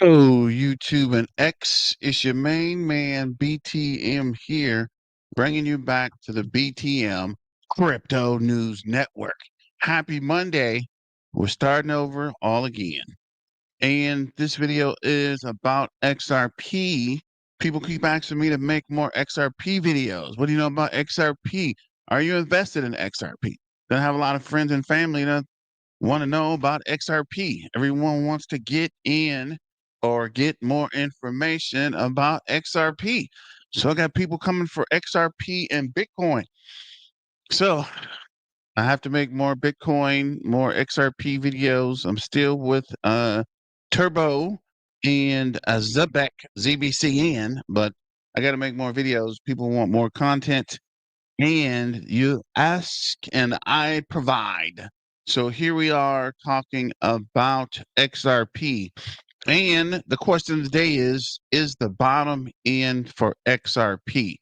Oh, YouTube and X, it's your main man BTM here, bringing you back to the BTM Crypto News Network. Happy Monday. We're starting over all again. And this video is about XRP. People keep asking me to make more XRP videos. What do you know about XRP? Are you invested in XRP? Then I have a lot of friends and family that want to know about XRP. Everyone wants to get in or get more information about XRP. So I got people coming for XRP and Bitcoin. So I have to make more Bitcoin, more XRP videos. I'm still with Turbo and Zebek ZBCN, but I got to make more videos. People want more content, and you ask and I provide. So here we are talking about XRP. And the question of the day is the bottom end for XRP?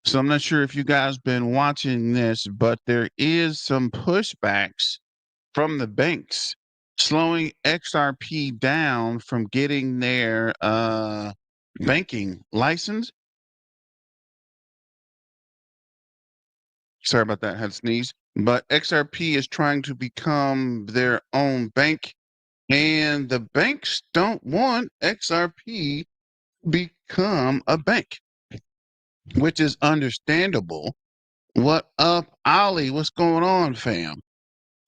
So I'm not sure if you guys been watching this, but there is some pushbacks from the banks slowing XRP down from getting their banking license. Sorry about that, I had to sneeze. But XRP is trying to become their own bank, and the banks don't want XRP become a bank, which is understandable. What up, Ollie? What's going on, fam?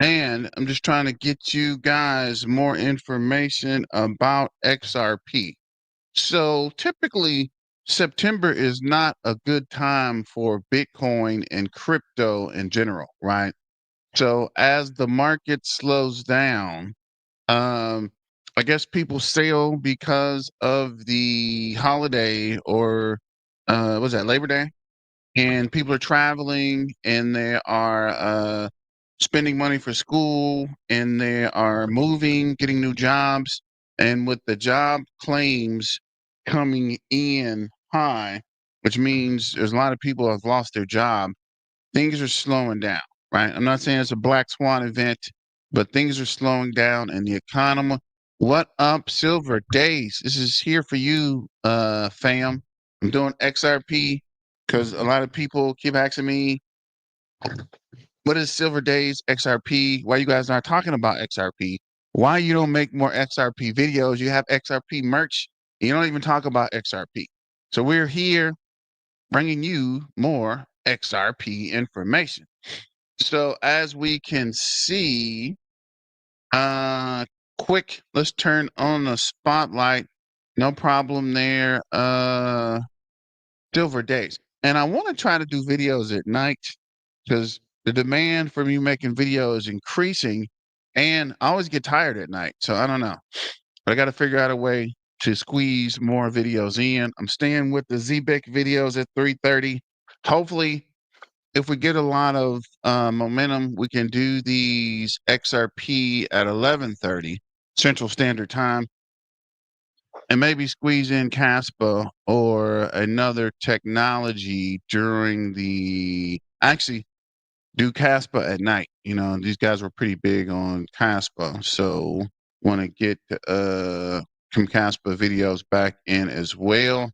And I'm just trying to get you guys more information about XRP. So typically, September is not a good time for Bitcoin and crypto in general, right? So as the market slows down, um, I guess people sell because of the holiday or was that Labor Day? And people are traveling and they are spending money for school and they are moving, getting new jobs. And with the job claims coming in high, which means there's a lot of people who have lost their job, things are slowing down, right? I'm not saying it's a black swan event, but things are slowing down in the economy. What up, Silver Days? This is here for you, fam. I'm doing XRP because a lot of people keep asking me, what is Silver Days XRP? Why you guys not talking about XRP? Why you don't make more XRP videos? You have XRP merch. You don't even talk about XRP. So we're here bringing you more XRP information. So as we can see, quick, let's turn on the spotlight. No problem there. Silver Days. And I want to try to do videos at night because the demand for me making videos is increasing and I always get tired at night. So I don't know. But I got to figure out a way to squeeze more videos in. I'm staying with the ZBIC videos at 3:30. Hopefully, if we get a lot of momentum, we can do these XRP at 11:30 Central Standard Time, and maybe squeeze in Caspa or another technology during the actually do Caspa at night. You know, these guys were pretty big on Caspa, so want to get some Caspa videos back in as well,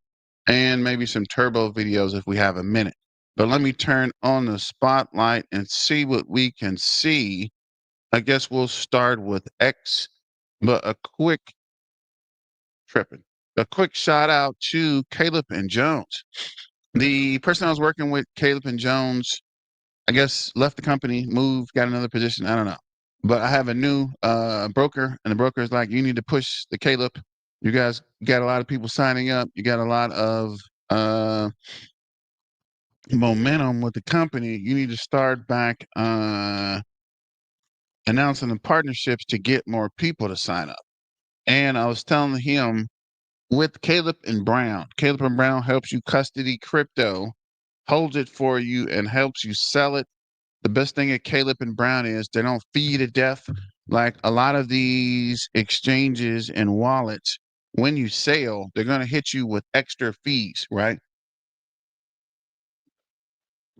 and maybe some Turbo videos if we have a minute. But let me turn on the spotlight and see what we can see. I guess we'll start with X, but tripping. A quick shout out to Caleb and Jones. The person I was working with, Caleb and Jones, I guess left the company, moved, got another position. I don't know. But I have a new broker, and the broker is like, you need to push the Caleb. You guys got a lot of people signing up. You got a lot of momentum with the company. You need to start back announcing the partnerships to get more people to sign up. And I was telling him with Caleb and Brown. Caleb and Brown helps you custody crypto, holds it for you, and helps you sell it. The best thing at Caleb and Brown is they don't fee you to death like a lot of these exchanges and wallets. When you sell, they're going to hit you with extra fees, right?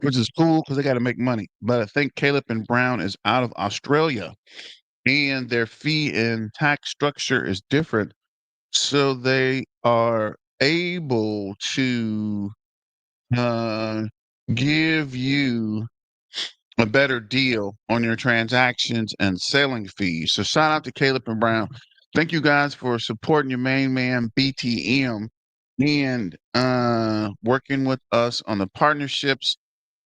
Which is cool because they got to make money. But I think Caleb and Brown is out of Australia and their fee and tax structure is different. so they are able to uh, give you a better deal on your transactions and selling fees. So shout out to Caleb and Brown. Thank you guys for supporting your main man BTM and working with us on the partnerships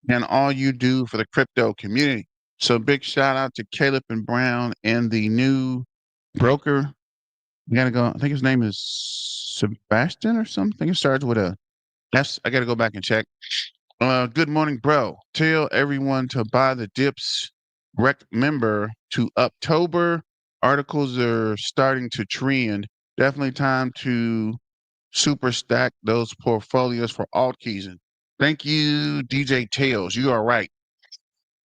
and all you do for the crypto community. So big shout out to Caleb and Brown and the new broker. I gotta go. I think his name is Sebastian or something. It starts with a S. I gotta go back and check. Good morning, bro. Tell everyone to buy the dips. Remember to October. Articles are starting to trend. Definitely time to super stack those portfolios for alt keys. And thank you, DJ Tails. You are right.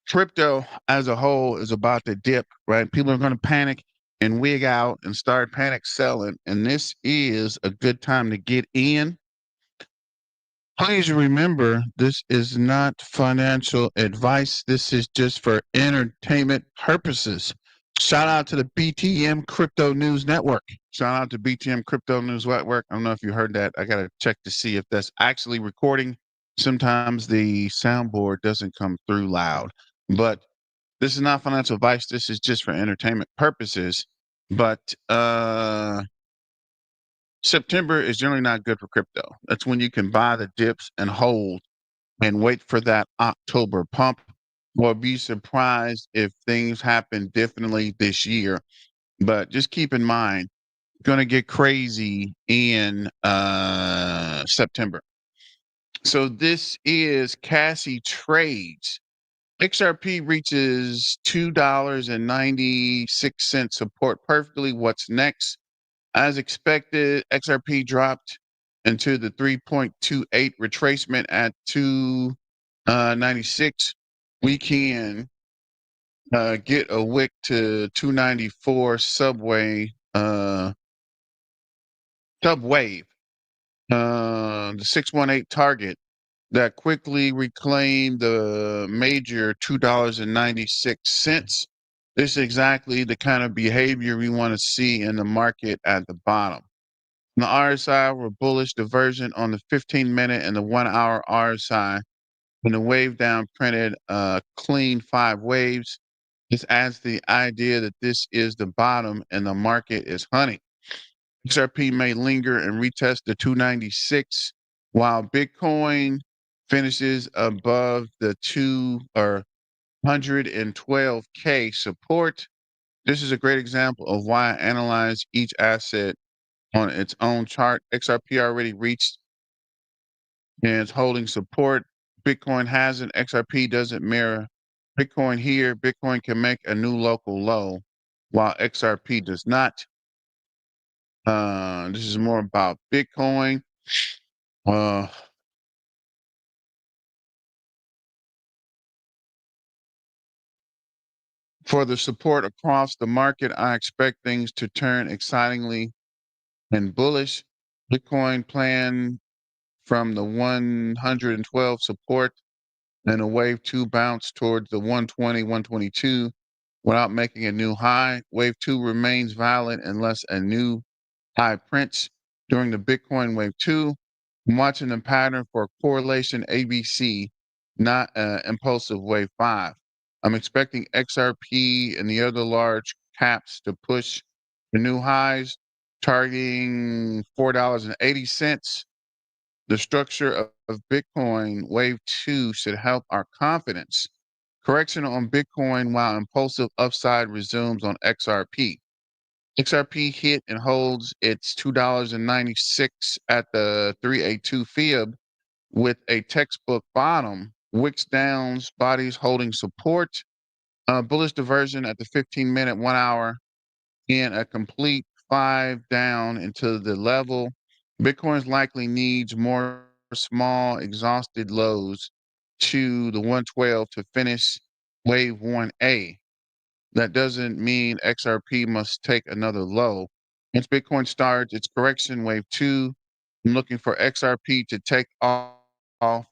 Crypto as a whole is about to dip, right? People are going to panic and wig out and start panic selling. And this is a good time to get in. Please remember, this is not financial advice. This is just for entertainment purposes. Shout out to the BTM Crypto News Network. Shout out to BTM Crypto News Network. I don't know if you heard that. I got to check to see if that's actually recording. Sometimes the soundboard doesn't come through loud, but this is not financial advice. This is just for entertainment purposes. But September is generally not good for crypto. That's when you can buy the dips and hold and wait for that October pump, or be surprised if things happen differently this year. But just keep in mind, it's going to get crazy in September. So this is Cassie Trades. XRP reaches $2.96 support perfectly. What's next? As expected, XRP dropped into the 3.28 retracement at 296. We can get a wick to 294 subwave. The 618 target that quickly reclaimed the major $2.96. This is exactly the kind of behavior we want to see in the market at the bottom. On the RSI, we're bullish diversion on the 15-minute and the 1-hour RSI. And the wave down printed clean 5 waves. This adds the idea that this is the bottom and the market is hunting. XRP may linger and retest the 296 while Bitcoin finishes above the 112K support. This is a great example of why I analyze each asset on its own chart. XRP already reached and it's holding support. Bitcoin hasn't. XRP doesn't mirror Bitcoin here. Bitcoin can make a new local low while XRP does not. This is more about Bitcoin. Uh, for the support across the market, I expect things to turn excitingly and bullish. Bitcoin plan from the 112 support and a wave 2 bounce towards the 120, 122 without making a new high. Wave 2 remains valid unless a new high prints during the Bitcoin wave 2. I'm watching the pattern for correlation ABC, not impulsive wave 5. I'm expecting XRP and the other large caps to push the new highs, targeting $4.80. The structure of Bitcoin wave 2 should help our confidence. Correction on Bitcoin while impulsive upside resumes on XRP. XRP hit and holds its $2.96 at the 382 fib with a textbook bottom. Wicks downs, bodies holding support. Bullish diversion at the 15-minute, 1 hour, and a complete 5 down into the level. Bitcoin's likely needs more small, exhausted lows to the 112 to finish wave 1A. That doesn't mean XRP must take another low. Once Bitcoin starts its correction wave 2, I'm looking for XRP to take off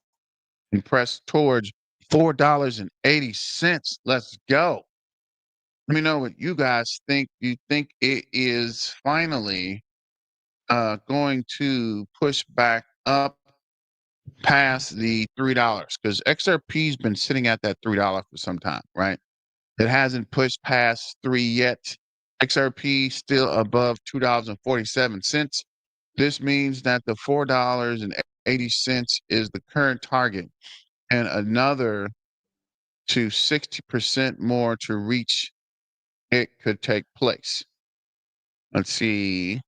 and press towards $4.80. Let's go. Let me know what you guys think. You think it is finally going to push back up past the $3 because XRP's been sitting at that $3 for some time, right? It hasn't pushed past 3 yet. XRP still above $2.47. This means that the $4.80 is the current target, and another to 60% more to reach it could take place. Let's see.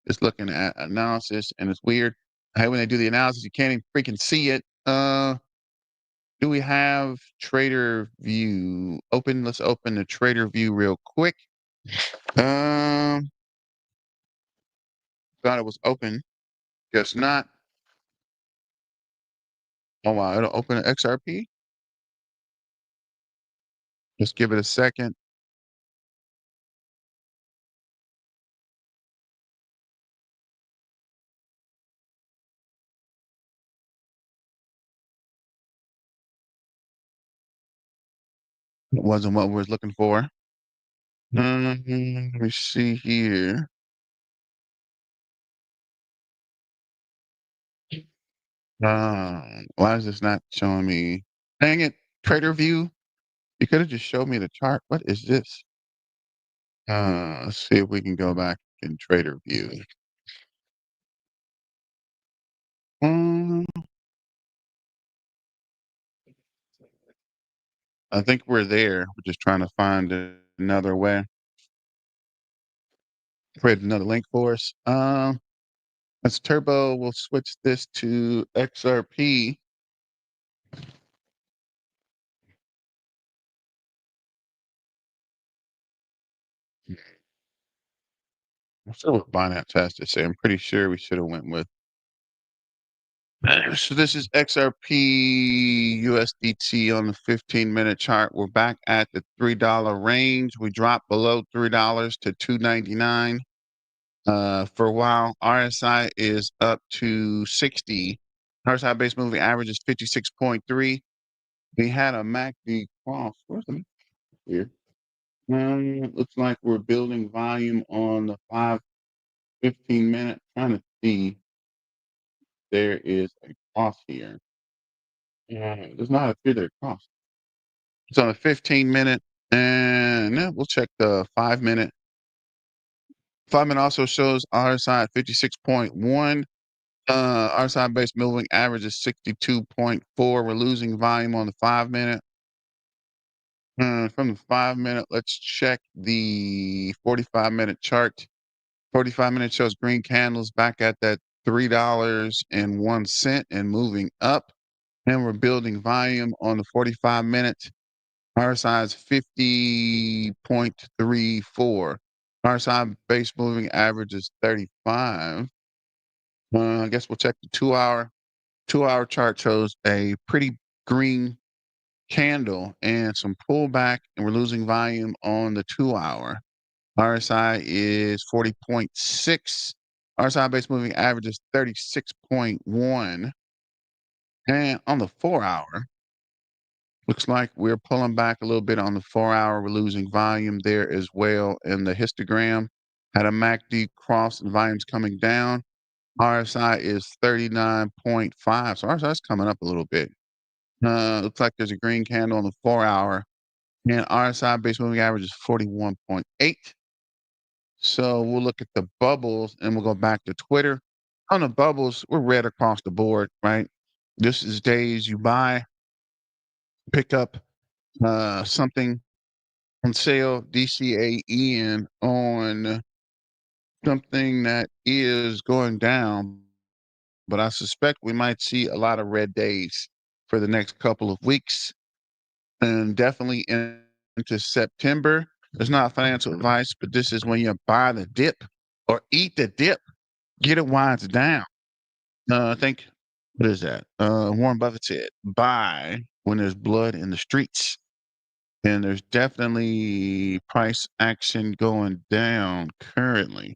It's looking at analysis, and it's weird. I hate when they do the analysis, you can't even freaking see it. Do we have Trader View open? Let's open the Trader View real quick. Um, thought it was open. Guess not. Oh wow, it'll open an XRP. Just give it a second. It wasn't what we was looking for. Let me see here. Why is this not showing me? Dang it, Trader View. You could have just showed me the chart. What is this? Let's see if we can go back in Trader View. Um, I think we're there. We're just trying to find another way. Create another link for us. Let's turbo. We'll switch this to XRP. I'm still with Binance has to say. I'm pretty sure we should have went with. So this is XRP USDT on the 15-minute chart. We're back at the $3 range. We dropped below $3 to $2.99. For a while, RSI is up to 60. RSI base moving average is 56.3. We had a MACD cross. Where's the here? Looks like we're building volume on the 15 minute. Trying to see there is a cross here. There's not a clear cross. It's on a 15 minute, and yeah, we'll check the 5 minute. 5 minute also shows RSI at 56.1. RSI based moving average is 62.4. We're losing volume on the 5 minute. From the 5 minute, let's check the 45-minute chart. 45 minute shows green candles back at that $3.01 and moving up. And we're building volume on the 45 minute. RSI is 50.34. RSI base moving average is 35. I guess we'll check the 2 hour. 2 hour chart shows a pretty green candle and some pullback, and we're losing volume on the 2 hour. RSI is 40.6. RSI base moving average is 36.1. And on the 4 hour, looks like we're pulling back a little bit on the 4 hour. We're losing volume there as well. And the histogram had a MACD cross and volume's coming down. RSI is 39.5. So RSI is coming up a little bit. Looks like there's a green candle on the 4 hour. And RSI base moving average is 41.8. So we'll look at the bubbles and we'll go back to Twitter. On the bubbles, we're red across the board, right? This is days you buy, pick up something on sale, DCAEN on something that is going down. But I suspect we might see a lot of red days for the next couple of weeks and definitely into September. It's not financial advice, but this is when you buy the dip or eat the dip, get it while it's down. I think, what is that? Warren Buffett said, buy when there's blood in the streets. And there's definitely price action going down currently.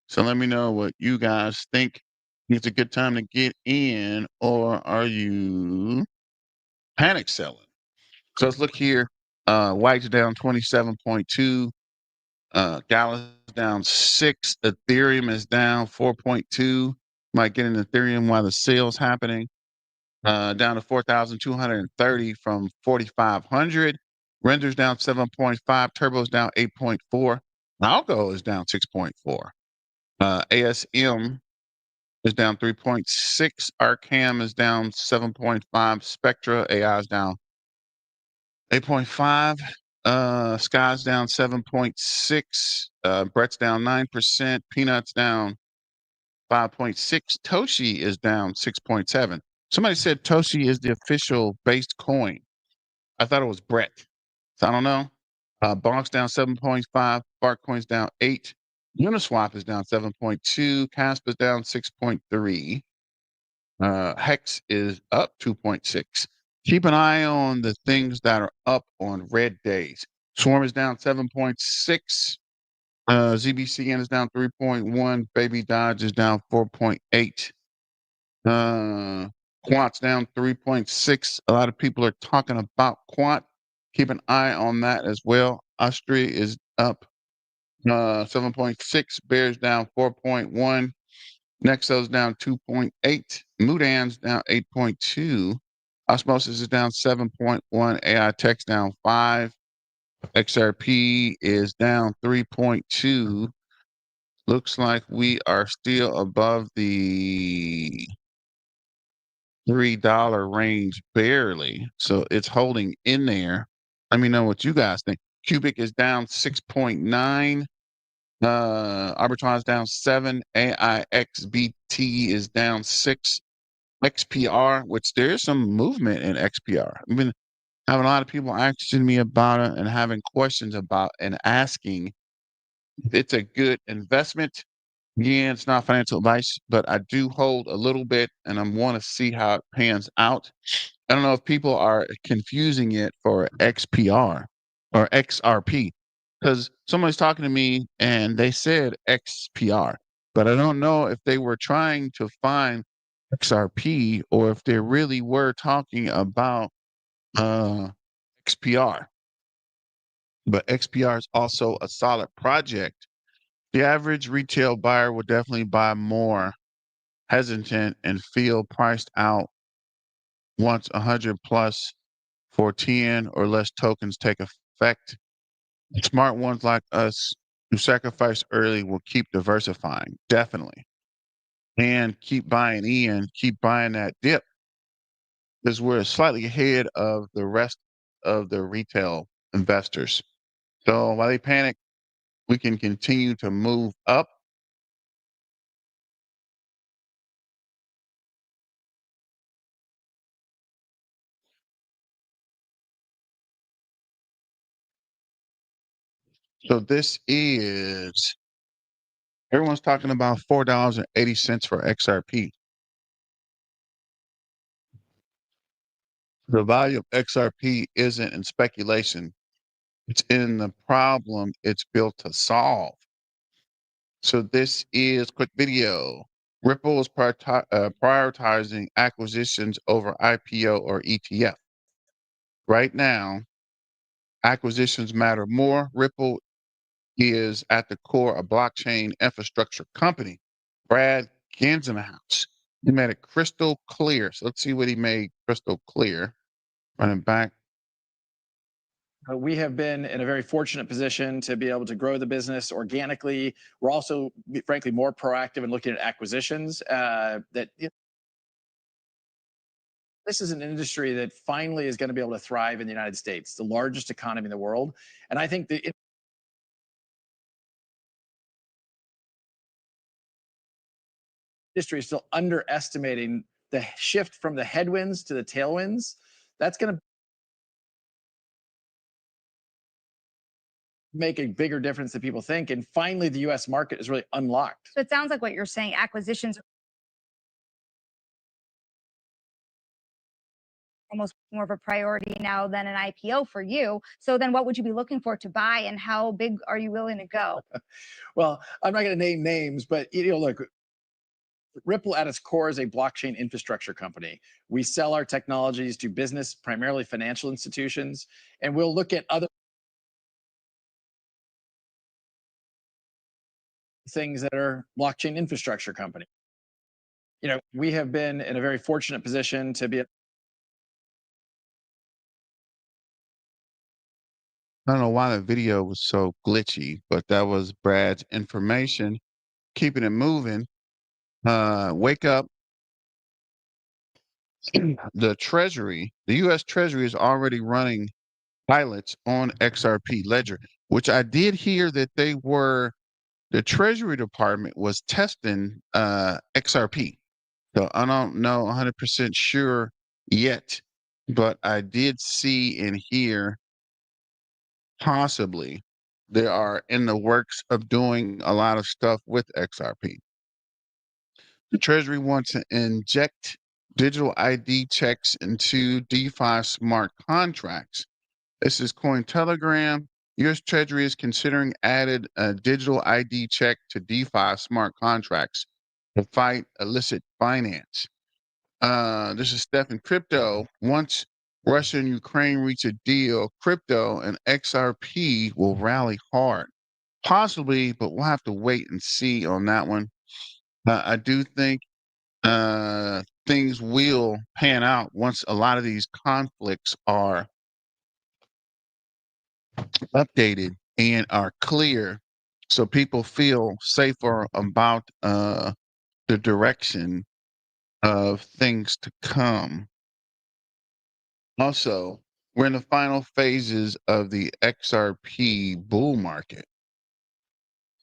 So let me know what you guys think. It's a good time to get in, or are you panic selling? So let's look here. White's down 27.2. Gala's down 6. Ethereum is down 4.2. Might get in Ethereum while the sale's happening. Down to 4,230 from 4,500. Render's down 7.5. Turbo's down 8.4. Algo is down 6.4. ASM is down 3.6. Arcam is down 7.5. Spectra AI is down 8.5. Sky's down 7.6. Brett's down 9%. Peanuts down 5.6. Toshi is down 6.7. Somebody said Toshi is the official based coin. I thought it was Brett. So I don't know. Bonk's down 7.5. Bartcoin's down 8. Uniswap is down 7.2. Casp is down 6.3. Hex is up 2.6. Keep an eye on the things that are up on red days. Swarm is down 7.6. ZBCN is down 3.1. Baby Dodge is down 4.8. Quant's down 3.6. A lot of people are talking about Quant. Keep an eye on that as well. Austria is up 7.6. Bears down 4.1. Nexo's down 2.8. Mudan's down 8.2. Osmosis is down 7.1. AI Tech's down 5. XRP is down 3.2. Looks like we are still above the $3 range barely. So it's holding in there. Let me know what you guys think. Cubic is down 6.9. Arbitron down 7. AIXBT is down 6. XPR, which there is some movement in XPR. I've been having a lot of people asking me about it and having questions about and asking if it's a good investment. Yeah, it's not financial advice, but I do hold a little bit and I want to see how it pans out. I don't know if people are confusing it for XPR or XRP because somebody's talking to me and they said XPR, but I don't know if they were trying to find XRP or if they really were talking about uh, XPR. But XPR is also a solid project. The average retail buyer will definitely buy more hesitant and feel priced out once 100 plus for 10 or less tokens take effect. Smart ones like us who sacrifice early will keep diversifying, definitely. And keep buying in, keep buying that dip because we're slightly ahead of the rest of the retail investors. So while they panic, we can continue to move up. So this is everyone's talking about $4.80 for XRP. The value of XRP isn't in speculation. It's in the problem it's built to solve. So this is quick video. Ripple is prioritizing acquisitions over IPO or ETF. Right now, acquisitions matter more. Ripple is at the core a blockchain infrastructure company. Brad Gansenhouse. He made it crystal clear. So let's see what he made crystal clear. Running back. We have been in a very fortunate position to be able to grow the business organically. We're also, frankly, more proactive in looking at acquisitions. This is an industry that finally is going to be able to thrive in the United States, the largest economy in the world. And I think the industry is still underestimating the shift from the headwinds to the tailwinds. That's going to make a bigger difference than people think. And finally, the US market is really unlocked. So it sounds like what you're saying, acquisitions are almost more of a priority now than an IPO for you. So then what would you be looking for to buy and how big are you willing to go? Well, I'm not going to name names, but look, Ripple at its core is a blockchain infrastructure company. We sell our technologies to business, primarily financial institutions, and we'll look at other things that are blockchain infrastructure company. You know, we have been in a very fortunate position to be. I don't know why the video was so glitchy, but that was Brad's information. Keeping it moving. Wake up. The Treasury, the U.S. Treasury is already running pilots on XRP Ledger, which I did hear that the Treasury Department was testing XRP. So I don't know 100% sure yet, but I did see and hear possibly they are in the works of doing a lot of stuff with XRP. The Treasury wants to inject digital ID checks into DeFi smart contracts. This is Cointelegram. U.S. Treasury is considering added a digital ID check to DeFi smart contracts to fight illicit finance. This is Stephen Crypto. Once Russia and Ukraine reach a deal, crypto and XRP will rally hard. Possibly, but we'll have to wait and see on that one. I do think things will pan out once a lot of these conflicts are updated and are clear so people feel safer about the direction of things to come. Also, we're in the final phases of the XRP bull market.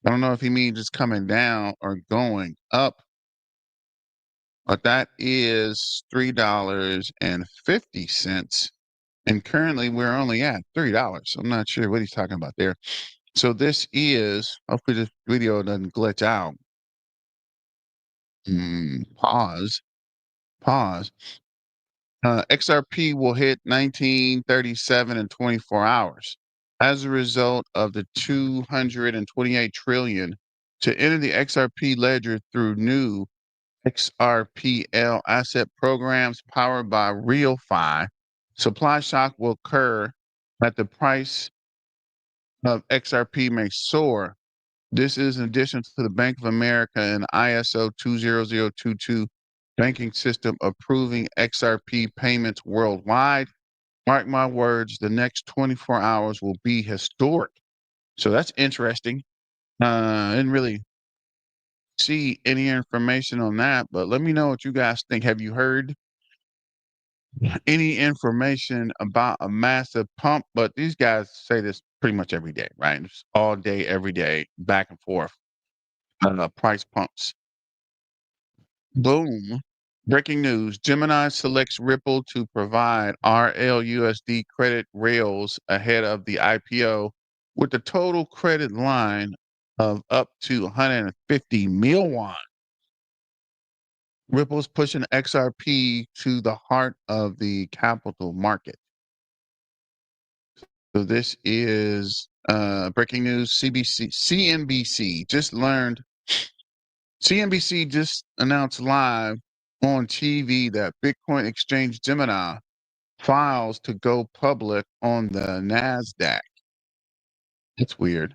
I don't know if he means it's coming down or going up, but that is $3.50. And currently we're only at $3. I'm not sure what he's talking about there. So this is, hopefully this video doesn't glitch out. Pause. XRP will hit 1937 in 24 hours. As a result of the 228 trillion to enter the XRP ledger through new XRPL asset programs powered by RealFi, supply shock will occur at the price of XRP may soar. This is in addition to the Bank of America and ISO 20022 banking system approving XRP payments worldwide. Mark my words, the next 24 hours will be historic. So that's interesting. I didn't really see any information on that, but let me know what you guys think. Have you heard any information about a massive pump? But these guys say this pretty much every day, right? It's all day, every day, back and forth. Price pumps. Boom. Breaking news. Gemini selects Ripple to provide RLUSD credit rails ahead of the IPO with a total credit line of up to 150 million. Ripple's pushing XRP to the heart of the capital market. So this is breaking news. CNBC just announced live on TV that Bitcoin exchange Gemini files to go public on the NASDAQ. It's weird.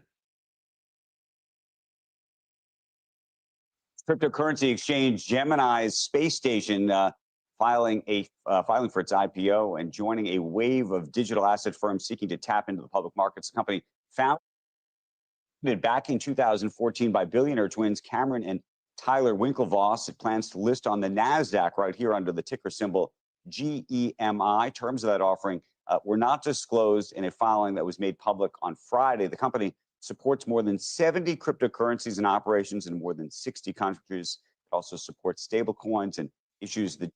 Cryptocurrency exchange Gemini's space station filing for its IPO and joining a wave of digital asset firms seeking to tap into the public markets. The company founded back in 2014 by billionaire twins Cameron and Tyler Winklevoss. It plans to list on the NASDAQ right here under the ticker symbol GEMI. Terms of that offering were not disclosed in a filing that was made public on Friday. The company supports more than 70 cryptocurrencies and operations in more than 60 countries. It also supports stablecoins and issues the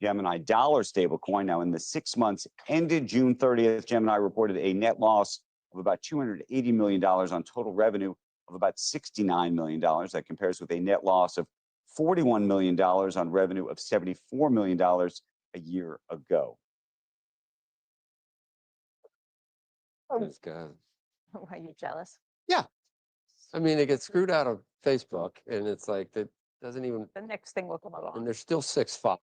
Gemini dollar stablecoin. Now, in the 6 months ended June 30th, Gemini reported a net loss of about $280 million on total revenue of about $69 million. That compares with a net loss of $41 million on revenue of $74 million a year ago. That's good. Are you jealous? Yeah. I mean, it gets screwed out of Facebook, and it's like that doesn't even. The next thing will come along. And there's still 6.5,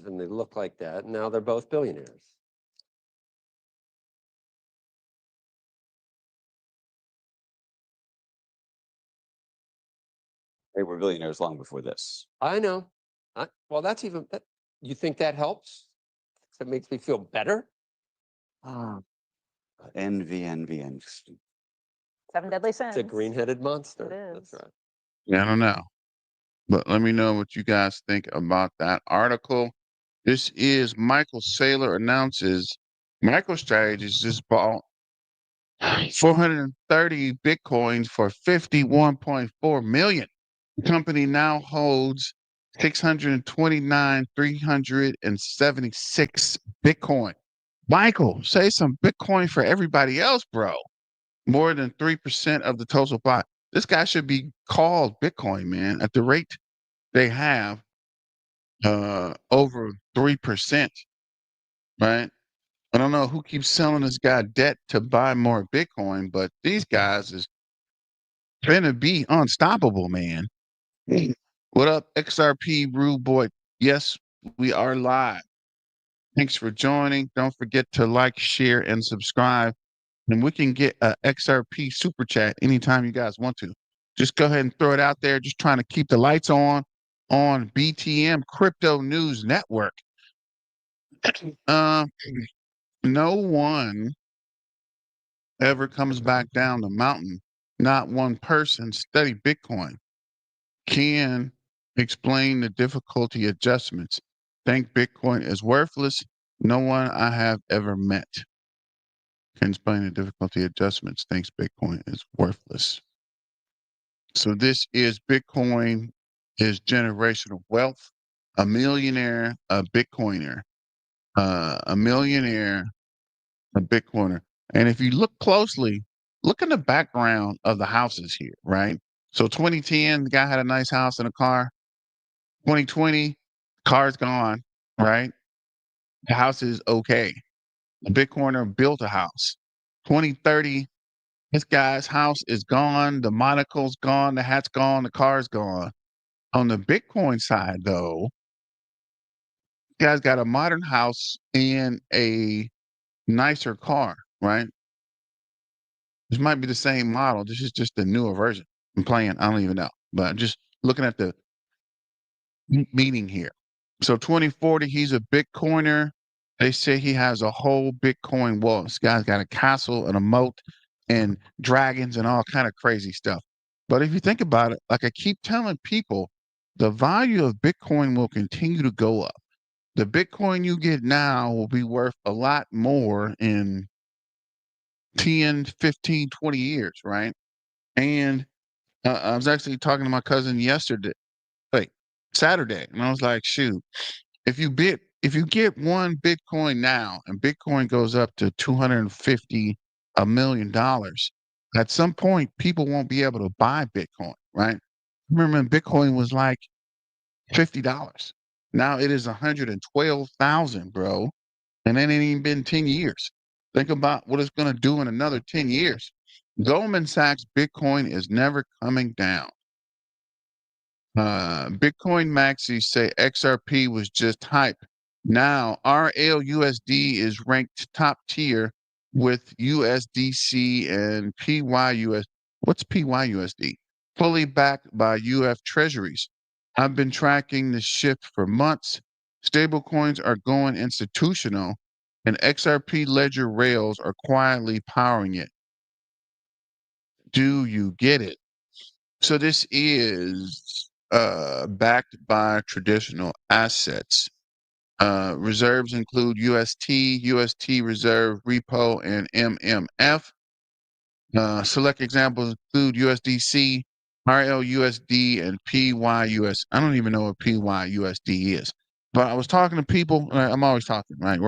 and they look like that. And now they're both billionaires. They were billionaires long before this. I know. Well, that's even, you think that helps? That makes me feel better? Ah, envy. 7 deadly sins. It's a green-headed monster. It That's is. right. Yeah, I don't know. But let me know what you guys think about that article. This is Michael Saylor announces MicroStrategy just bought 430 Bitcoins for 51.4 million. The company now holds 629,376 Bitcoin. Michael, say some Bitcoin for everybody else, bro. More than 3% of the total buy. This guy should be called Bitcoin, man. At the rate they have, over 3%, right? I don't know who keeps selling this guy debt to buy more Bitcoin, but these guys is gonna be unstoppable, man. What up, XRP Rude Boy? Yes, we are live. Thanks for joining. Don't forget to like, share, and subscribe. And we can get a XRP super chat anytime you guys want to. Just go ahead and throw it out there. Just trying to keep the lights on BTM Crypto News Network. Uh, no one ever comes back down the mountain. Not one person study Bitcoin can explain the difficulty adjustments. Think Bitcoin is worthless. No one I have ever met can explain the difficulty adjustments. Thinks Bitcoin is worthless. So this is Bitcoin is generational wealth. A millionaire, a Bitcoiner, a millionaire, a Bitcoiner. And if you look closely, look in the background of the houses here, right? So 2010, the guy had a nice house and a car. 2020, car's gone, right? The house is okay. A Bitcoiner built a house. 2030, this guy's house is gone. The monocle's gone. The hat's gone. The car's gone. On the Bitcoin side, though, this guy's got a modern house and a nicer car, right? This might be the same model. This is just a newer version. I'm playing. I don't even know. But I'm just looking at the meaning here. So 2040, he's a Bitcoiner. They say he has a whole Bitcoin wall. This guy's got a castle and a moat and dragons and all kind of crazy stuff. But if you think about it, like I keep telling people, the value of Bitcoin will continue to go up. The Bitcoin you get now will be worth a lot more in 10, 15, 20 years, right? And I was actually talking to my cousin yesterday, like Saturday, and I was like, shoot, if you get one Bitcoin now and Bitcoin goes up to 250 $1 million, at some point people won't be able to buy Bitcoin, right? Remember when Bitcoin was like $50. Now it is 112,000, bro. And it ain't even been 10 years. Think about what it's gonna do in another 10 years. Goldman Sachs Bitcoin is never coming down. Bitcoin maxis say XRP was just hype. Now RLUSD is ranked top tier with USDC and PYUS. What's PYUSD? Fully backed by UF Treasuries. I've been tracking the shift for months. Stablecoins are going institutional, and XRP ledger rails are quietly powering it. Do you get it? So this is backed by traditional assets. Reserves include UST, UST Reserve Repo, and MMF. Select examples include USDC, RLUSD, and PYUS. I don't even know what PYUSD is. But I was talking to people, and I'm always talking, right?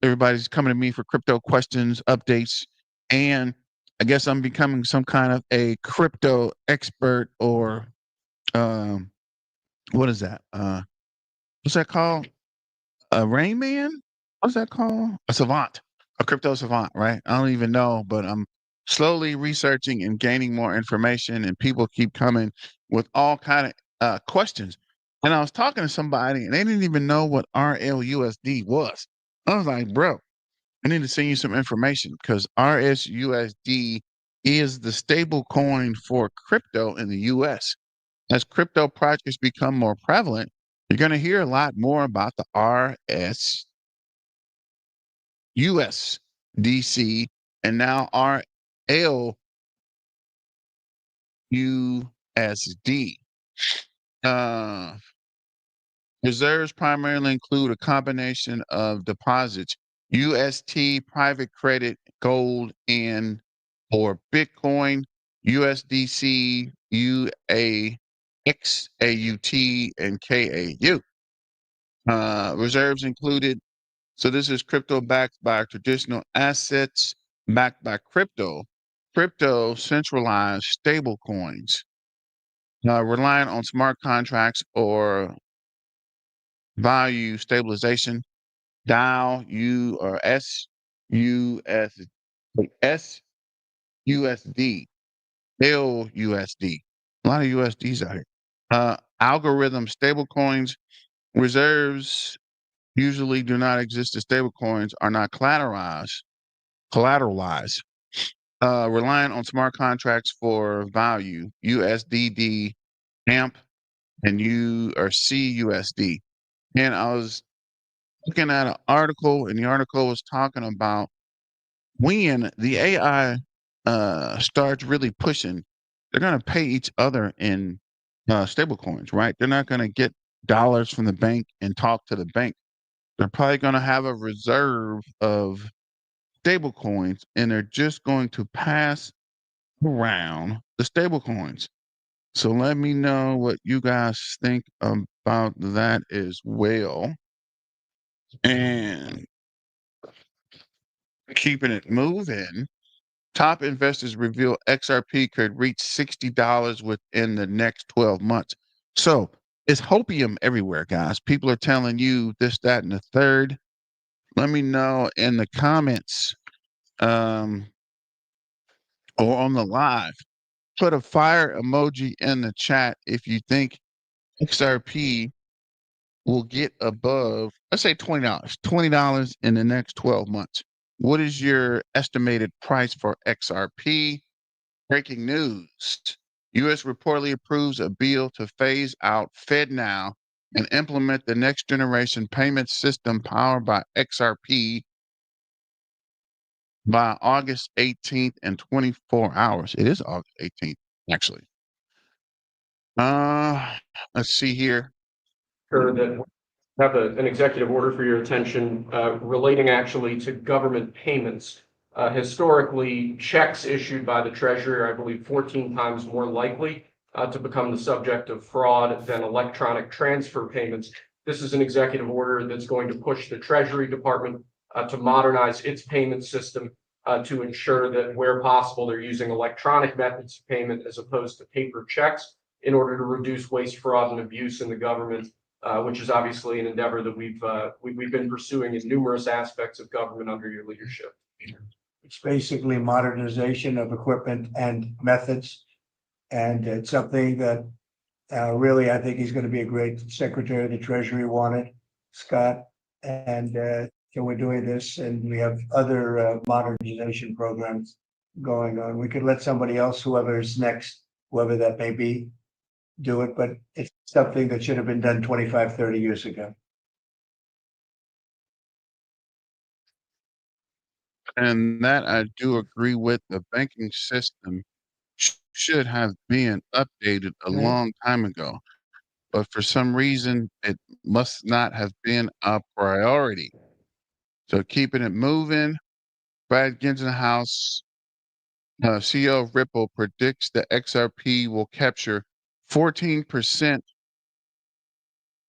Everybody's coming to me for crypto questions, updates, and I guess I'm becoming some kind of a crypto expert or um, what is that? What's that called? A Rain Man? What's that called? A savant, a crypto savant, right? I don't even know, but I'm slowly researching and gaining more information, and people keep coming with all kind of questions. And I was talking to somebody, and they didn't even know what RLUSD was. I was like, bro, I need to send you some information because RSUSD is the stable coin for crypto in the US. as crypto projects become more prevalent, you're going to hear a lot more about the USDC, and now RLUSD. Reserves primarily include a combination of deposits, UST, private credit, gold, and or Bitcoin, USDC, XAUT, and KAU. Reserves included. So this is crypto backed by traditional assets backed by crypto centralized stable coins, relying on smart contracts or value stabilization, DAO, U or SUS, SUSD, LUSD. A lot of USDs out here. Algorithm stablecoins, reserves usually do not exist as stablecoins, are not collateralized, relying on smart contracts for value, USDD, AMP, and U or CUSD. And I was looking at an article, and the article was talking about when the AI starts really pushing, they're going to pay each other in stable coins, right? They're not going to get dollars from the bank and talk to the bank. They're probably going to have a reserve of stable coins, and they're just going to pass around the stable coins. So let me know what you guys think about that as well. And keeping it moving, top investors reveal XRP could reach $60 within the next 12 months. So it's hopium everywhere, guys. People are telling you this, that, and the third. Let me know in the comments or on the live. Put a fire emoji in the chat if you think XRP will get above, let's say $20 in the next 12 months. What is your estimated price for XRP? Breaking news. U.S. reportedly approves a bill to phase out FedNow and implement the next generation payment system powered by XRP by August 18th in 24 hours. It is August 18th, actually. Let's see here. Sure that have an executive order for your attention relating actually to government payments. Historically, checks issued by the Treasury are, I believe, 14 times more likely to become the subject of fraud than electronic transfer payments. This is an executive order that's going to push the Treasury Department to modernize its payment system to ensure that where possible, they're using electronic methods of payment as opposed to paper checks in order to reduce waste, fraud, and abuse in the government. Which is obviously an endeavor that we've been pursuing in numerous aspects of government under your leadership. It's basically modernization of equipment and methods, and it's something that really I think he's going to be a great Secretary of the Treasury. Wanted Scott, and so we're doing this, and we have other modernization programs going on. We could let somebody else, whoever is next, whoever that may be, do it, but it's something that should have been done 25, 30 years ago. And that I do agree with. The banking system should have been updated a long time ago, but for some reason, it must not have been a priority. So keeping it moving, Brad Ginsenhouse, CEO of Ripple, predicts that XRP will capture 14%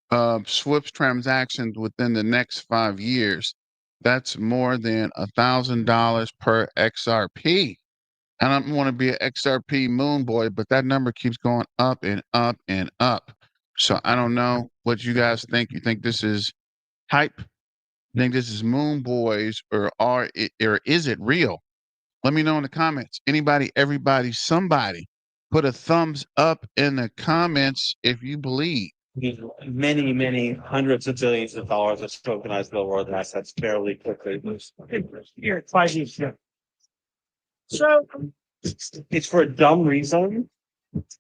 of SWIFT transactions within the next 5 years. That's more than $1,000 per XRP. I don't want to be an XRP moon boy, but that number keeps going up and up and up. So I don't know what you guys think. You think this is hype? You think this is moon boys, or is it real? Let me know in the comments. Anybody, everybody, somebody, put a thumbs up in the comments if you believe. Many, many hundreds of billions of dollars of tokenized real world assets fairly quickly. Here, 5 years. So it's for a dumb reason.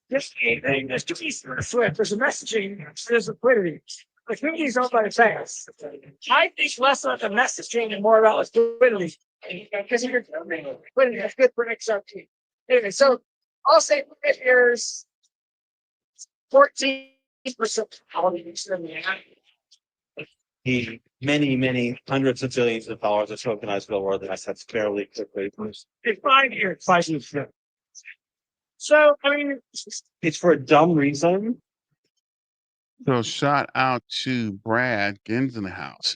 This there's two pieces of the SWIFT. There's a messaging, there's liquidity. Liquidity is owned by the banks. I think less about the messaging and more about liquidity. Because if you're doing liquidity, that's good for XRP. Anyway, so I'll say here's 14% Many hundreds of billions of dollars of tokenized real world assets fairly quickly. in 5 years. 5 years. So, I mean, It's for a dumb reason. So shout out to Brad Gins in the house.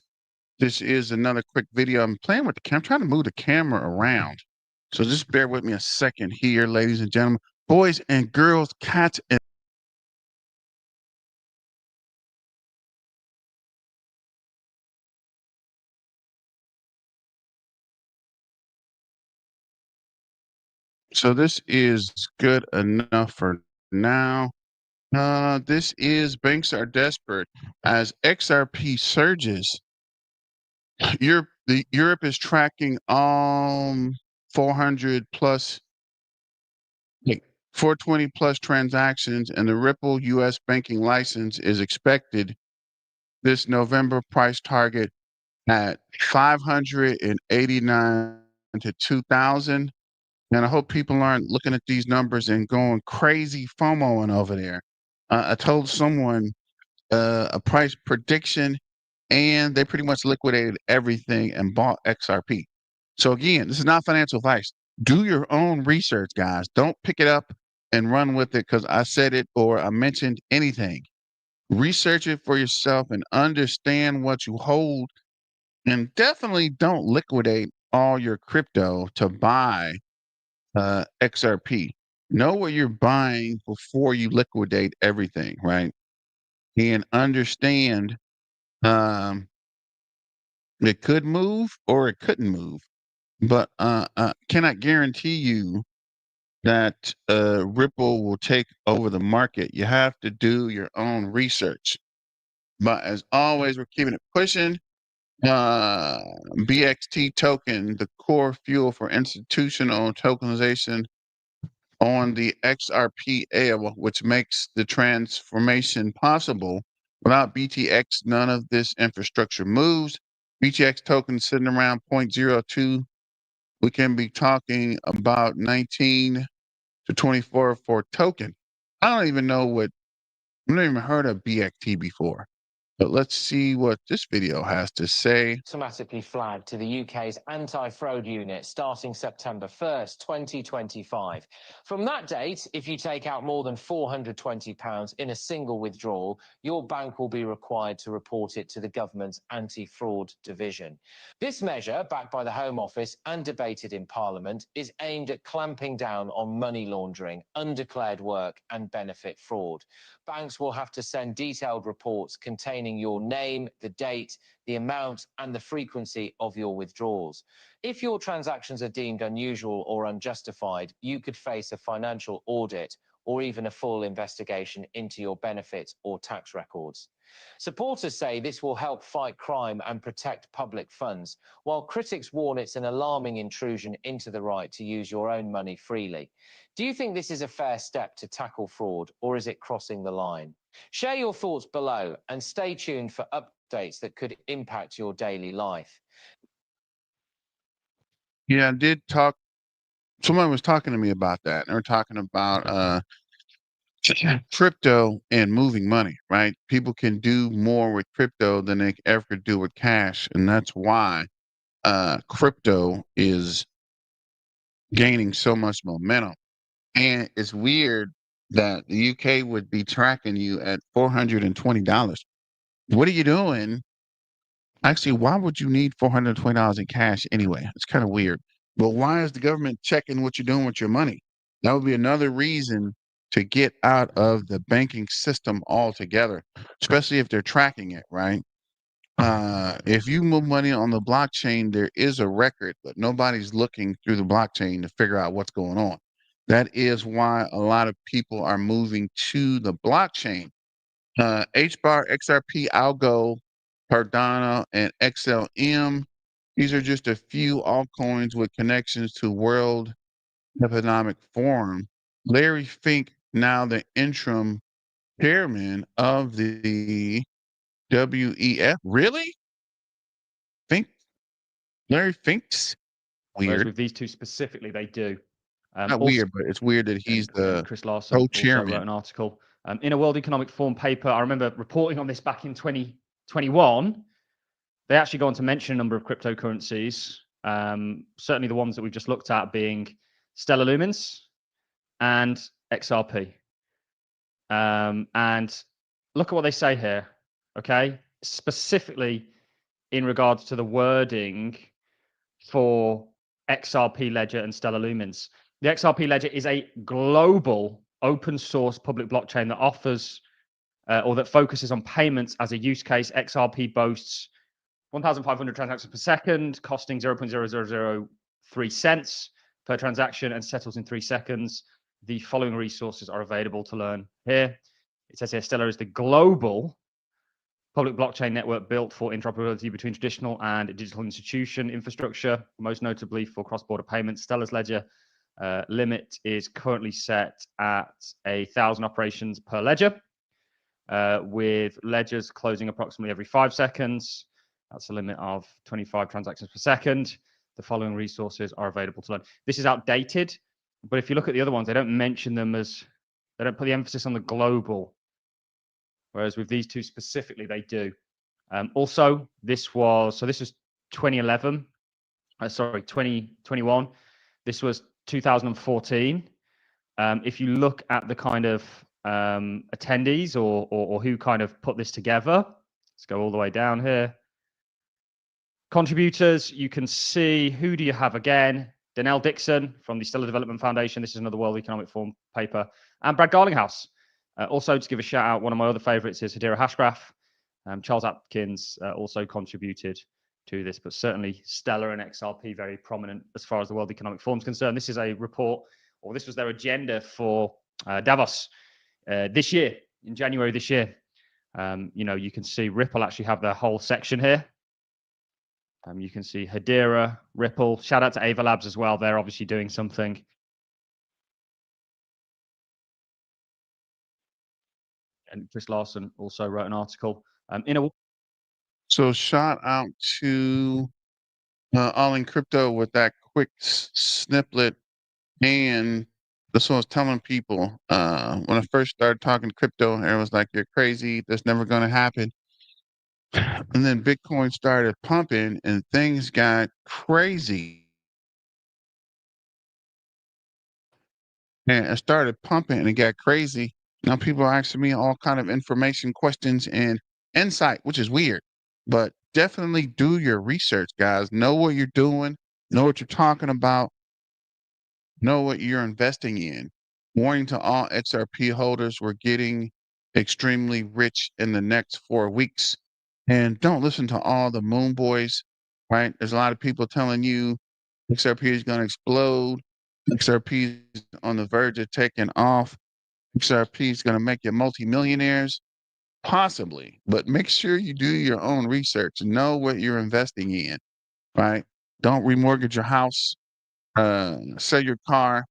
This is another quick video. I'm playing with the camera. I'm trying to move the camera around. So just bear with me a second here, ladies and gentlemen, boys and girls, cats and so this is good enough for now. This is banks are desperate as XRP surges. Europe is tracking 400 plus, like 420 plus transactions, and the Ripple U.S. banking license is expected this November. Price target at 589 to 2,000. And I hope people aren't looking at these numbers and going crazy FOMOing over there. I told someone a price prediction, and they pretty much liquidated everything and bought XRP. So again, this is not financial advice. Do your own research, guys. Don't pick it up and run with it because I said it or I mentioned anything. Research it for yourself and understand what you hold. And definitely don't liquidate all your crypto to buy XRP. Know what you're buying before you liquidate everything, right? And understand it could move or it couldn't move, but cannot guarantee you that Ripple will take over the market. You have to do your own research. But as always, we're keeping it pushing. BXT token, the core fuel for institutional tokenization on the XRP air, which makes the transformation possible. Without BTX, none of this infrastructure moves. BTX token sitting around 0.02. We can be talking about 19 to 24 for token. I don't even know what, I've never even heard of BXT before. But let's see what this video has to say. Automatically flagged to the UK's anti-fraud unit starting September 1st, 2025. From that date, if you take out more than £420 in a single withdrawal, your bank will be required to report it to the government's anti-fraud division. This measure, backed by the Home Office and debated in Parliament, is aimed at clamping down on money laundering, undeclared work and benefit fraud. Banks will have to send detailed reports containing your name, the date, the amount and the frequency of your withdrawals. If your transactions are deemed unusual or unjustified, you could face a financial audit or even a full investigation into your benefits or tax records. Supporters say this will help fight crime and protect public funds, while critics warn it's an alarming intrusion into the right to use your own money freely. Do you think this is a fair step to tackle fraud, or is it crossing the line? Share your thoughts below and stay tuned for updates that could impact your daily life. Yeah, I did talk. Someone was talking to me about that. They were talking about crypto and moving money, right? People can do more with crypto than they ever could do with cash. And that's why crypto is gaining so much momentum. And it's weird that the UK would be tracking you at $420. What are you doing? Actually, why would you need $420 in cash anyway? It's kind of weird. But why is the government checking what you're doing with your money? That would be another reason to get out of the banking system altogether, especially if they're tracking it, right? If you move money on the blockchain, there is a record, but nobody's looking through the blockchain to figure out what's going on. That is why a lot of people are moving to the blockchain. HBAR, XRP, Algo, Cardano, and XLM. These are just a few altcoins with connections to World Economic Forum. Larry Fink now the interim chairman of the WEF. Really? Larry Fink's Whereas weird. with these two specifically, they do. Not Also, weird, but it's weird that he's and the Chris Larson also wrote co-chairman. an article in a World Economic Forum paper. I remember reporting on this back in 2021. They actually go on to mention a number of cryptocurrencies, certainly the ones that we've just looked at being Stellar Lumens and XRP. And look at what they say here, okay? Specifically in regards to the wording for XRP Ledger and Stellar Lumens. The XRP Ledger is a global open source public blockchain that offers or that focuses on payments as a use case. XRP boasts 1,500 transactions per second, costing 0.0003 cents per transaction and settles in 3 seconds. The following resources are available to learn here. It says here, Stellar is the global public blockchain network built for interoperability between traditional and digital institution infrastructure, most notably for cross-border payments. Stellar's ledger limit is currently set at 1,000 operations per ledger, with ledgers closing approximately every 5 seconds. That's a limit of 25 transactions per second. The following resources are available to learn. This is outdated, but if you look at the other ones, they don't mention them as, they don't put the emphasis on the global. Whereas with these two specifically, they do. Also, this was 2011, 2021. This was 2014. If you look at the kind of attendees or who kind of put this together, let's go all the way down here. Contributors, you can see, who do you have again? Danelle Dixon from the Stellar Development Foundation. This is another World Economic Forum paper. And Brad Garlinghouse. Also, to give a shout out, one of my other favorites is Hedera Hashgraph. Charles Atkins also contributed to this, but certainly Stellar and XRP very prominent as far as the World Economic Forum is concerned. This is a report, or this was their agenda for Davos this year, in January this year. You can see Ripple actually have their whole section here. You can see Hedera, Ripple. Shout out to Ava Labs as well. They're obviously doing something. And Chris Larson also wrote an article. So shout out to All in Crypto with that quick snippet. And that's what I was telling people. When I first started talking crypto, everyone was like, "You're crazy. That's never going to happen." And then Bitcoin started pumping and things got crazy. And it started pumping and it got crazy. Now people are asking me all kind of information questions and insight, which is weird. But definitely do your research, guys. Know what you're doing, know what you're talking about, know what you're investing in. Warning to all XRP holders, we're getting extremely rich in the next 4 weeks. And don't listen to all the moon boys, right? There's a lot of people telling you XRP is going to explode. XRP is on the verge of taking off. XRP is going to make you multimillionaires. Possibly, but make sure you do your own research and know what you're investing in, right? Don't remortgage your house, sell your car,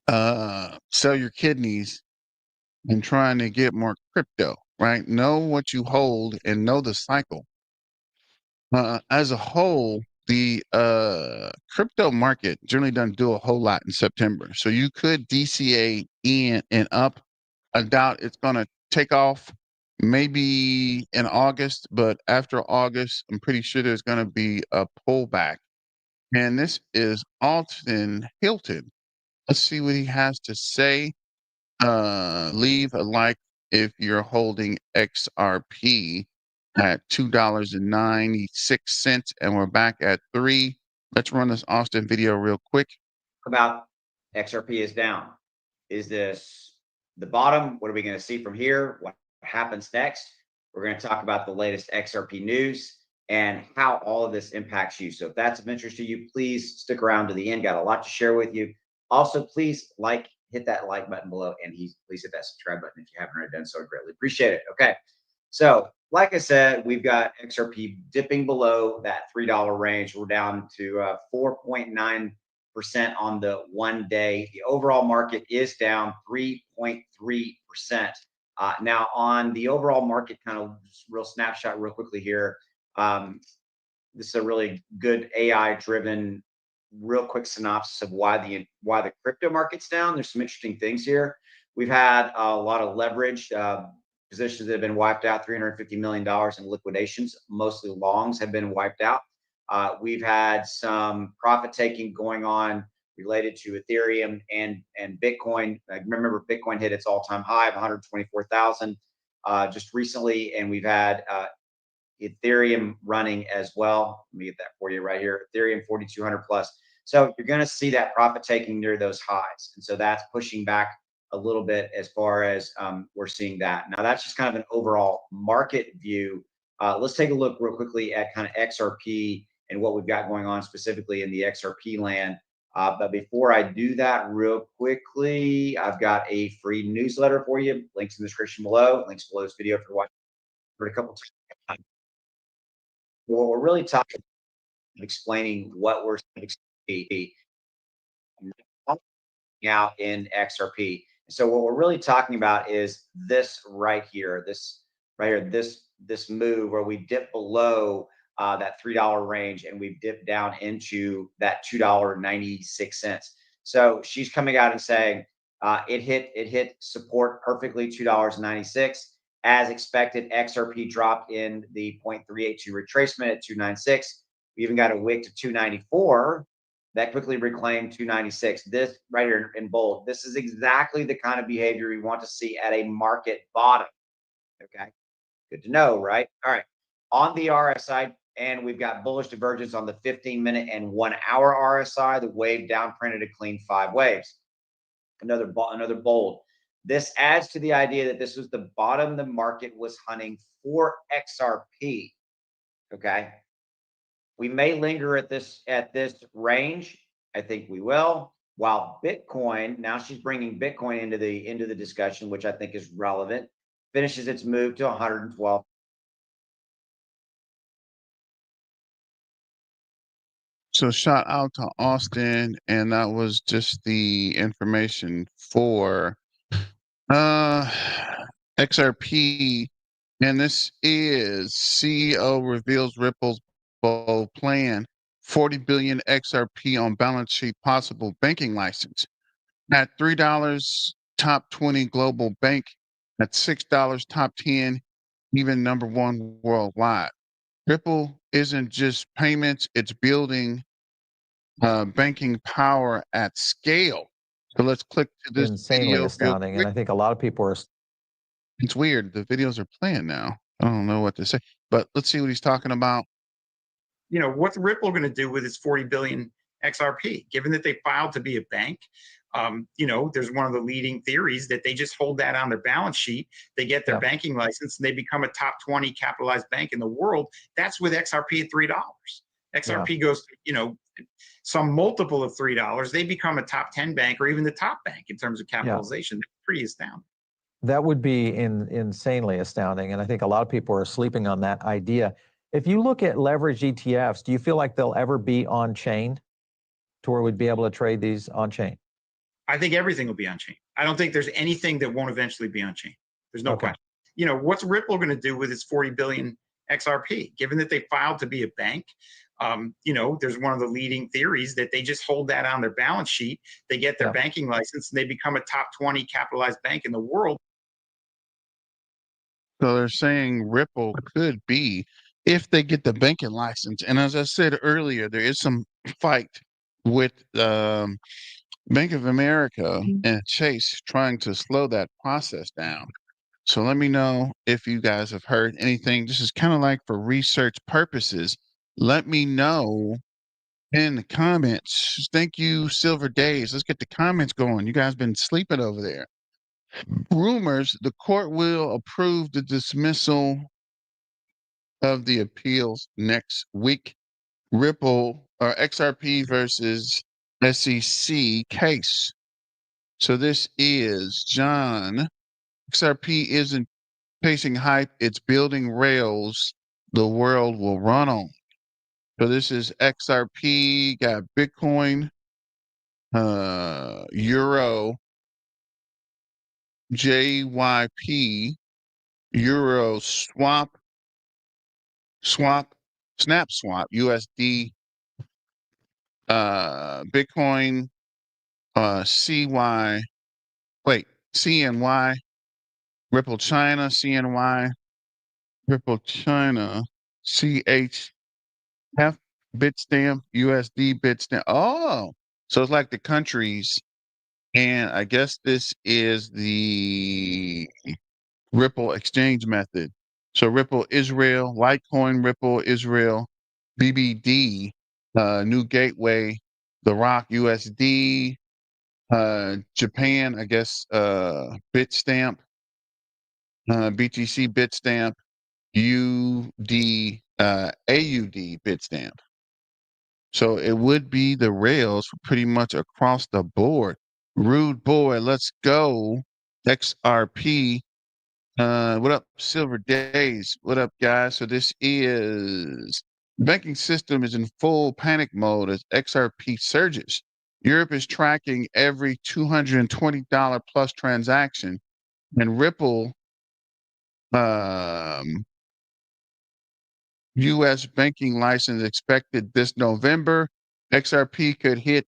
sell your kidneys and trying to get more crypto, right? Know what you hold and know the cycle. As a whole, the crypto market generally doesn't do a whole lot in September. So you could DCA in and up. I doubt it's going to take off maybe in August, but after August, I'm pretty sure there's going to be a pullback. And this is Alton Hilton. Let's see what he has to say. Leave a like if you're holding XRP at $2.96, and we're back at 3. Let's run this Austin video real quick. About XRP is down. Is this the bottom? What are we going to see from here? What happens next? We're going to talk about the latest XRP news and how all of this impacts you. So if that's of interest to you, please stick around to the end. Got a lot to share with you. Also, please hit that like button below, and please hit that subscribe button if you haven't already done so. I greatly appreciate it. Okay. So like I said, we've got XRP dipping below that $3 range. We're down to 4.9 on the 1 day. The overall market is down 3.3%. Now on the overall market, kind of real snapshot real quickly here. This is a really good AI driven, real quick synopsis of why the crypto market's down. There's some interesting things here. We've had a lot of leverage positions that have been wiped out, $350 million in liquidations. Mostly longs have been wiped out. We've had some profit taking going on related to Ethereum and Bitcoin. I remember Bitcoin hit its all-time high of 124,000 just recently, and we've had Ethereum running as well. Let me get that for you right here. Ethereum 4,200 plus. So you're going to see that profit taking near those highs, and so that's pushing back a little bit as far as we're seeing that. Now that's just kind of an overall market view. Let's take a look real quickly at kind of XRP and what we've got going on specifically in the XRP land. But before I do that real quickly, I've got a free newsletter for you. Links in the description below. Links below this video if you're watching for a couple times. What we're really talking, explaining what we're out in XRP. So what we're really talking about is this right here, this move where we dip below that $3 range and we've dipped down into that $2.96. So she's coming out and saying it hit support perfectly, $2.96. As expected, XRP dropped in the 0.382 retracement at 296. We even got a wick to 294. That quickly reclaimed 296. This right here in bold, this is exactly the kind of behavior we want to see at a market bottom. Okay, good to know, right? All right, on the RSI, and we've got bullish divergence on the 15-minute and 1 hour RSI. The wave down printed a clean 5 waves. Another bold. This adds to the idea that this was the bottom the market was hunting for XRP. Okay. We may linger at this range. I think we will. While Bitcoin, now she's bringing Bitcoin into the discussion, which I think is relevant, finishes its move to 112. So shout out to Austin, and that was just the information for XRP, and this is CEO reveals Ripple's bold plan, 40 billion XRP on balance sheet, possible banking license. At $3, top 20 global bank. At $6, top 10, even #1 worldwide. Ripple isn't just payments, it's building banking power at scale. So let's click to this Insanely video. astounding, and I think a lot of people are. It's weird. The videos are playing now. I don't know what to say, but let's see what he's talking about. You know, what's Ripple going to do with its 40 billion XRP? Given that they filed to be a bank, you know, there's one of the leading theories that they just hold that on their balance sheet. They get their banking license and they become a top 20 capitalized bank in the world. That's with XRP at $3. XRP goes, you know, some multiple of $3. They become a top 10 bank or even the top bank in terms of capitalization. That's pretty astounding. That would be insanely astounding. And I think a lot of people are sleeping on that idea. If you look at leverage ETFs, do you feel like they'll ever be on chain to where we'd be able to trade these on chain? I think everything will be on chain. I don't think there's anything that won't eventually be on chain. There's no question. You know, what's Ripple going to do with its 40 billion XRP? Given that they filed to be a bank, you know, there's one of the leading theories that they just hold that on their balance sheet. They get their banking license and they become a top 20 capitalized bank in the world. So they're saying Ripple could be, if they get the banking license. And as I said earlier, there is some fight with Bank of America and Chase trying to slow that process down. So let me know if you guys have heard anything. This is kind of like for research purposes. Let me know in the comments. Thank you, Silver Days. Let's get the comments going. You guys been sleeping over there. Rumors, the court will approve the dismissal of the appeals next week. Ripple or XRP versus SEC case. So this is John. XRP isn't chasing hype, it's building rails the world will run on. So this is XRP, got Bitcoin, Euro, JYP, Euro Swap, Snap Swap, USD, Bitcoin, CY, wait, CNY, Ripple China, CNY, Ripple China, CHF, Bitstamp, USD, Bitstamp. Oh, so it's like the countries. And I guess this is the Ripple exchange method. So Ripple Israel, Litecoin, Ripple Israel, BBD, New Gateway, The Rock USD, Japan, I guess, Bitstamp, BTC Bitstamp, AUD Bitstamp. So it would be the rails pretty much across the board. Rude boy, let's go. XRP. What up, Silver Days? What up, guys? So this is banking system is in full panic mode as XRP surges. Europe is tracking every $220 plus transaction, and Ripple, U.S. banking license expected this November. XRP could hit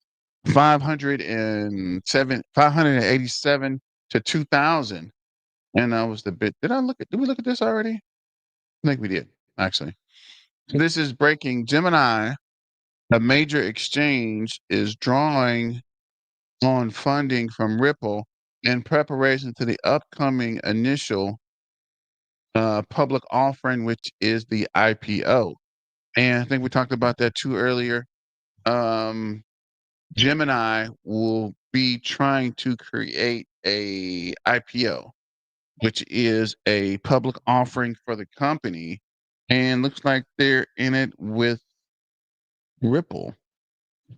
587 to 2,000. And that was the bit. Did we look at this already? I think we did, actually. So this is breaking. Gemini, a major exchange, is drawing on funding from Ripple in preparation to the upcoming initial public offering, which is the IPO. And I think we talked about that too earlier. Gemini will be trying to create a IPO, which is a public offering for the company, and looks like they're in it with Ripple.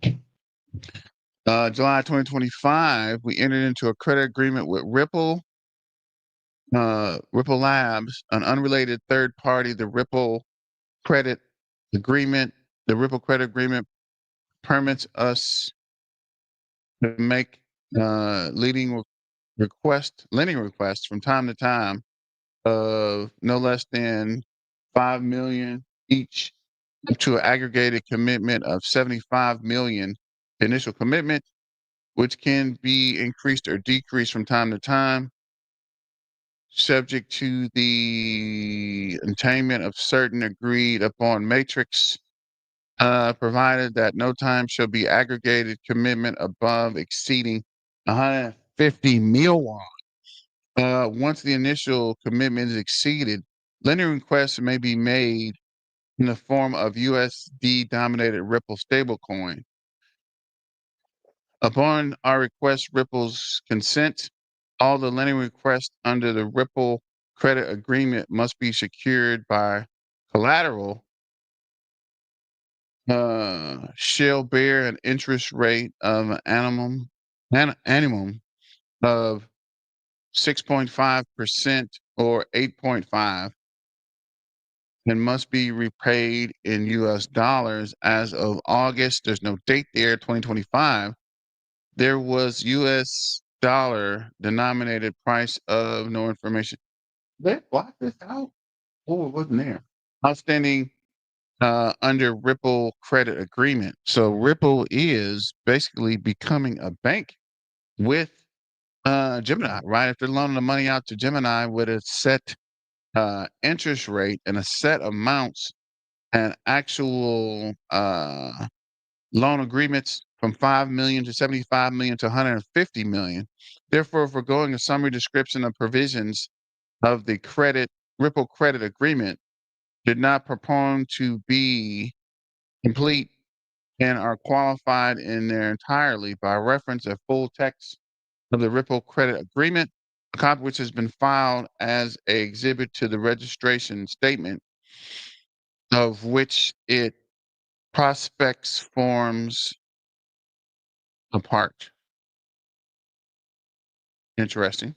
July 2025, we entered into a credit agreement with Ripple Labs, an unrelated third party. The Ripple credit agreement permits us to make lending requests from time to time of no less than 5 million each, up to an aggregated commitment of 75 million initial commitment, which can be increased or decreased from time to time, subject to the attainment of certain agreed upon matrix, provided that no time shall be aggregated commitment above exceeding 150 mil. Once the initial commitment is exceeded, lending requests may be made in the form of USD-dominated Ripple stablecoin. Upon our request, Ripple's consent, all the lending requests under the Ripple credit agreement must be secured by collateral, shall bear an interest rate of an minimum of 6.5% or 8.5%, and must be repaid in US dollars as of August. There's no date there, 2025. There was US dollar denominated price of no information. They blocked this out? Oh, it wasn't there. Outstanding under Ripple credit agreement. So Ripple is basically becoming a bank with Gemini, right? If they're loaning the money out to Gemini with a set interest rate and a set amounts and actual loan agreements from 5 million to 75 million to 150 million. Therefore, foregoing a summary description of provisions of the Ripple credit agreement did not purport to be complete and are qualified in their entirely by reference a full text of the Ripple credit agreement, a copy which has been filed as an exhibit to the registration statement, of which it prospects forms a part. Interesting.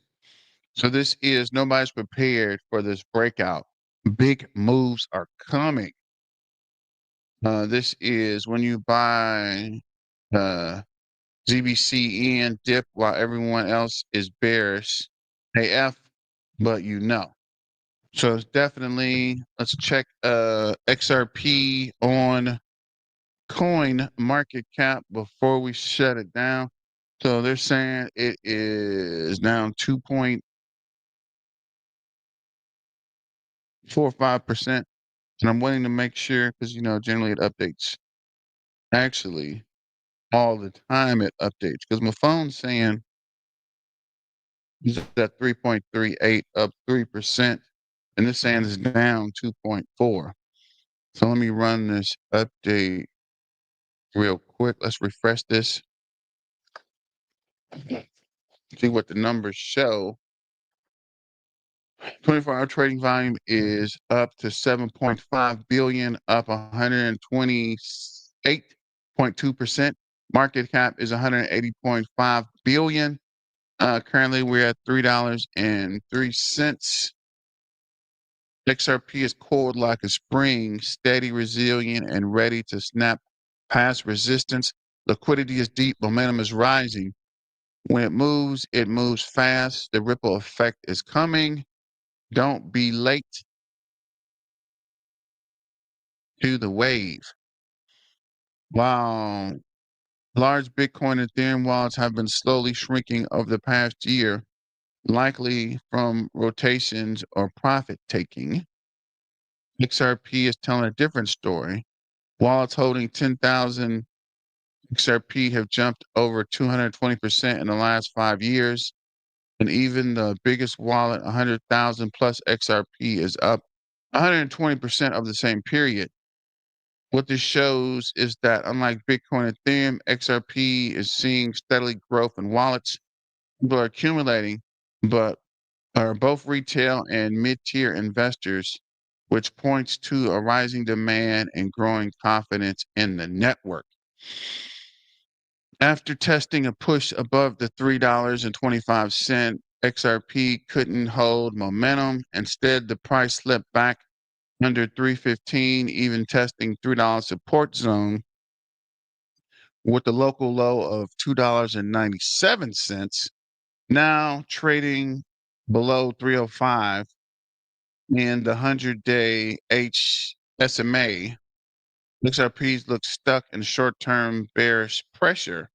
So this is nobody's prepared for this breakout. Big moves are coming. This is when you buy ZBCN dip while everyone else is bearish AF, but you know. So it's definitely, let's check XRP on coin market cap before we shut it down. So they're saying it is down 2.45%. And I'm waiting to make sure because, you know, generally it updates. Actually, all the time it updates because my phone's saying it's at 3.38, up 3%. And this saying is down 2.4. So let me run this update real quick. Let's refresh this. See what the numbers show. 24-hour trading volume is up to 7.5 billion, up 128.2%. Market cap is 180.5 billion. Currently we're at $3.03. XRP is coiled like a spring, steady, resilient, and ready to snap past resistance. Liquidity is deep, momentum is rising. When it moves fast. The ripple effect is coming. Don't be late to the wave. While large Bitcoin and Ethereum wallets have been slowly shrinking over the past year, likely from rotations or profit taking, XRP is telling a different story. Wallets holding 10,000 XRP have jumped over 220% in the last 5 years. And even the biggest wallet, 100,000 plus XRP, is up 120% of the same period. What this shows is that unlike Bitcoin and Ethereum, XRP is seeing steadily growth in wallets. People are accumulating, but are both retail and mid-tier investors, which points to a rising demand and growing confidence in the network. After testing a push above the $3.25, XRP couldn't hold momentum. Instead, the price slipped back under 315, even testing $3 support zone with the local low of $2.97, now trading below 305 in the 100-day SMA. XRPs look stuck in short-term bearish pressure.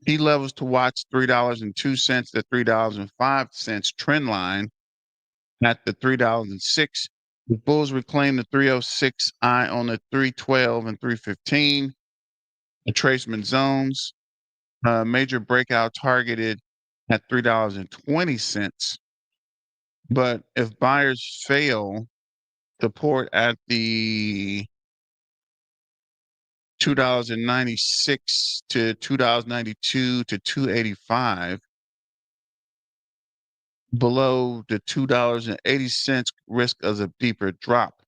Key levels to watch: $3.02 to $3.05 trend line at the $3.06. The bulls reclaim the 306 eye on the 312 and 315. The tracement zones, major breakout targeted at $3.20. But if buyers fail, support at the $2.96 to $2.92 to $2.85. Below the $2.80 risk of a deeper drop.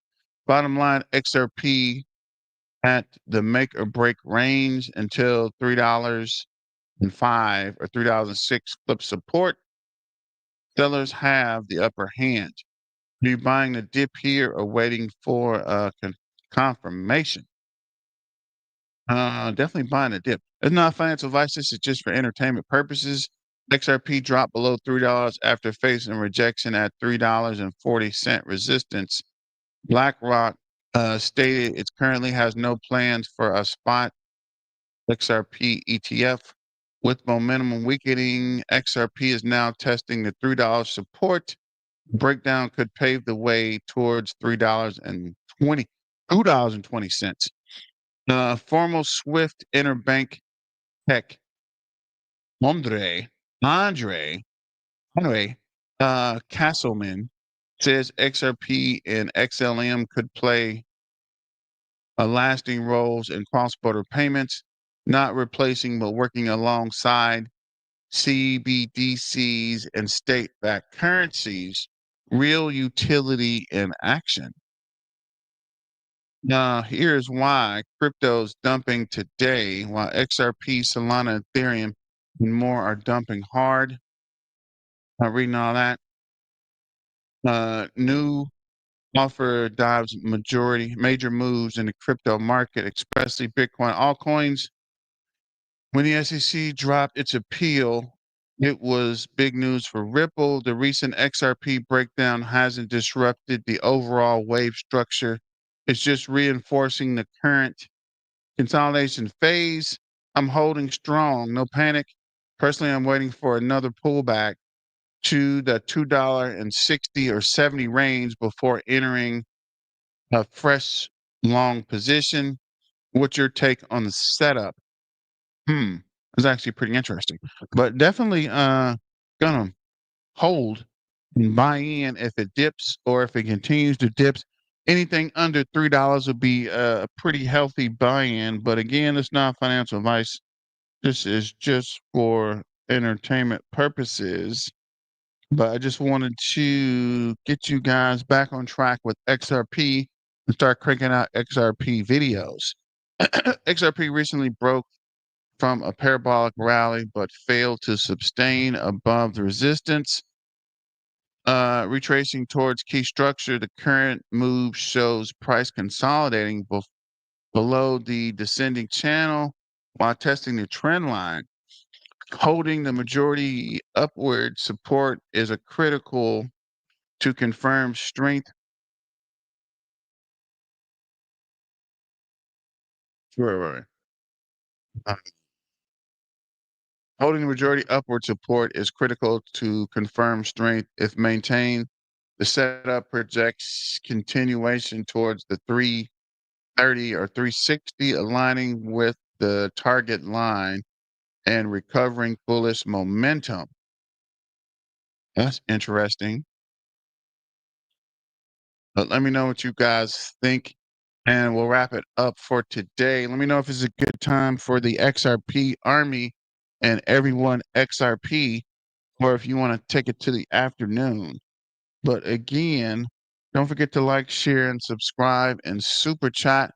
Bottom line, XRP at the make or break range until $3.05 or $3.06 flip support. Sellers have the upper hand. Are you buying the dip here or waiting for a confirmation? Definitely buying a dip. It's not financial advice. This is just for entertainment purposes. XRP dropped below $3 after facing rejection at $3.40 resistance. BlackRock stated it currently has no plans for a spot XRP ETF. With momentum weakening, XRP is now testing the $3 support. Breakdown could pave the way towards $2.20. Formal Swift interbank tech Andre Castleman says XRP and XLM could play a lasting roles in cross-border payments, not replacing but working alongside CBDCs and state-backed currencies. Real utility in action. Now, here's why crypto's dumping today, while XRP, Solana, Ethereum, and more are dumping hard. Reading all that. New offer dives major moves in the crypto market, especially Bitcoin altcoins. When the SEC dropped its appeal, it was big news for Ripple. The recent XRP breakdown hasn't disrupted the overall wave structure. It's just reinforcing the current consolidation phase. I'm holding strong, no panic. Personally, I'm waiting for another pullback to the $2.60 or 70 range before entering a fresh long position. What's your take on the setup? It's actually pretty interesting. But definitely gonna hold and buy in if it dips or if it continues to dip. Anything under $3 would be a pretty healthy buy-in. But again, it's not financial advice. This is just for entertainment purposes. But I just wanted to get you guys back on track with XRP and start cranking out XRP videos. XRP recently broke from a parabolic rally, but failed to sustain above the resistance. Retracing towards key structure, the current move shows price consolidating below the descending channel while testing the trend line. Holding the majority upward support is a critical to confirm strength. Right. Holding the majority upward support is critical to confirm strength. If maintained, the setup projects continuation towards the 330 or 360, aligning with the target line and recovering bullish momentum. That's interesting. But let me know what you guys think, and we'll wrap it up for today. Let me know if it's a good time for the XRP Army and everyone XRP, or if you want to take it to the afternoon. But again, don't forget to like, share, and subscribe and super chat.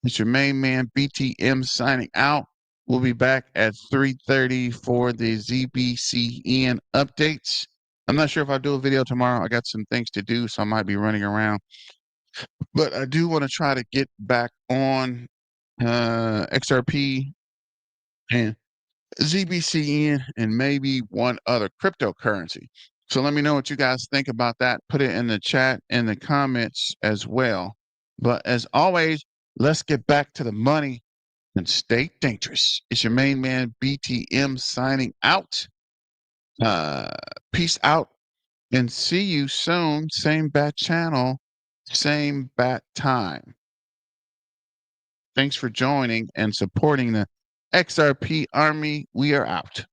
It's your main man BTM signing out. We'll be back at 3:30 for the ZBCN updates. I'm not sure if I'll do a video tomorrow. I got some things to do, so I might be running around. But I do want to try to get back on XRP and ZBCN and maybe one other cryptocurrency. So let me know what you guys think about that. Put it in the chat and the comments as well. But as always, let's get back to the money and stay dangerous. It's your main man BTM signing out. Peace out and see you soon. Same bat channel, same bat time. Thanks for joining and supporting the XRP Army. We are out.